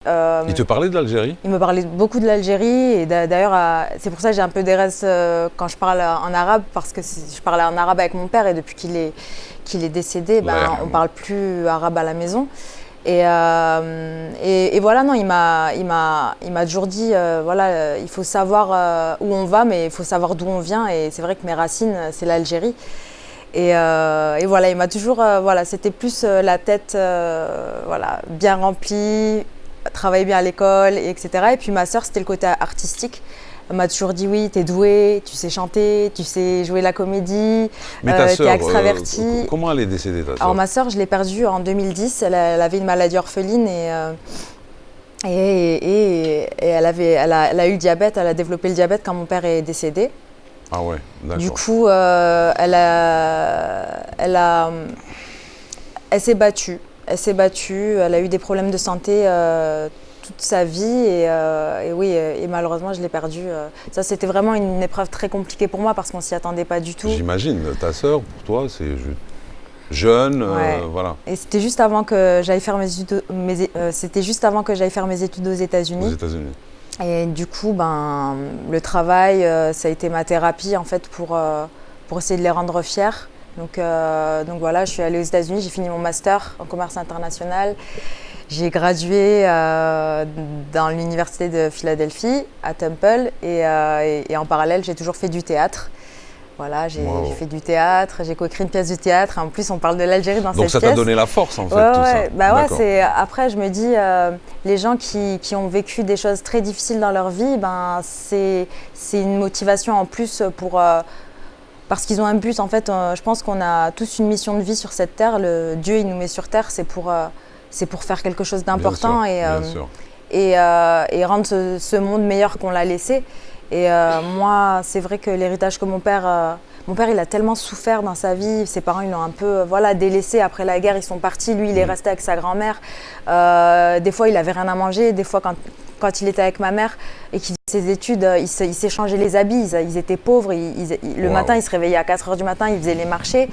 Il te parlait de l'Algérie? Il me parlait beaucoup de l'Algérie et d'ailleurs c'est pour ça que j'ai un peu des restes quand je parle en arabe parce que je parlais en arabe avec mon père et depuis qu'il est décédé, on ne parle plus arabe à la maison. Et voilà, non, il m'a toujours dit, voilà, il faut savoir où on va, mais il faut savoir d'où on vient. Et c'est vrai que mes racines, c'est l'Algérie. Et voilà, il m'a toujours, voilà, c'était plus la tête, voilà, bien remplie, travailler bien à l'école, etc. Et puis ma sœur, c'était le côté artistique. Elle m'a toujours dit oui, t'es douée, tu sais chanter, tu sais jouer la comédie, t'es extravertie. Comment elle est décédée ta sœur? Alors ma sœur, je l'ai perdue en 2010. Elle avait une maladie orpheline et elle a eu le diabète. Elle a développé le diabète quand mon père est décédé. Ah ouais, d'accord. Du coup, elle s'est battue. Elle a eu des problèmes de santé toute sa vie et malheureusement je l'ai perdue. Ça, c'était vraiment une épreuve très compliquée pour moi parce qu'on s'y attendait pas du tout. J'imagine, ta sœur, pour toi, c'est jeune, ouais. Voilà. Et c'était juste avant que j'aille faire mes études, aux États-Unis. Aux États-Unis. Et du coup, le travail, ça a été ma thérapie en fait pour essayer de les rendre fiers. Donc voilà, je suis allée aux États-Unis, j'ai fini mon master en commerce international. J'ai gradué dans l'université de Philadelphie, à Temple, et en parallèle, j'ai toujours fait du théâtre. Voilà, j'ai fait du théâtre, j'ai coécrit une pièce de théâtre. En plus, on parle de l'Algérie dans cette pièce. Donc ça t'a donné la force en fait, tout ça. Après, je me dis, les gens qui ont vécu des choses très difficiles dans leur vie, c'est une motivation en plus parce qu'ils ont un but. En fait, je pense qu'on a tous une mission de vie sur cette terre. Dieu, il nous met sur terre, c'est pour faire quelque chose d'important et rendre ce monde meilleur qu'on l'a laissé. Et moi, c'est vrai que l'héritage que mon père, il a tellement souffert dans sa vie. Ses parents, ils l'ont un peu délaissé. Après la guerre, ils sont partis. Lui, il est resté avec sa grand-mère. Des fois, il n'avait rien à manger. Des fois, quand il était avec ma mère et qu'il faisait ses études, il s'échangeait les habits. Ils étaient pauvres. Le matin, il se réveillait à 4 h du matin. Il faisait les marchés.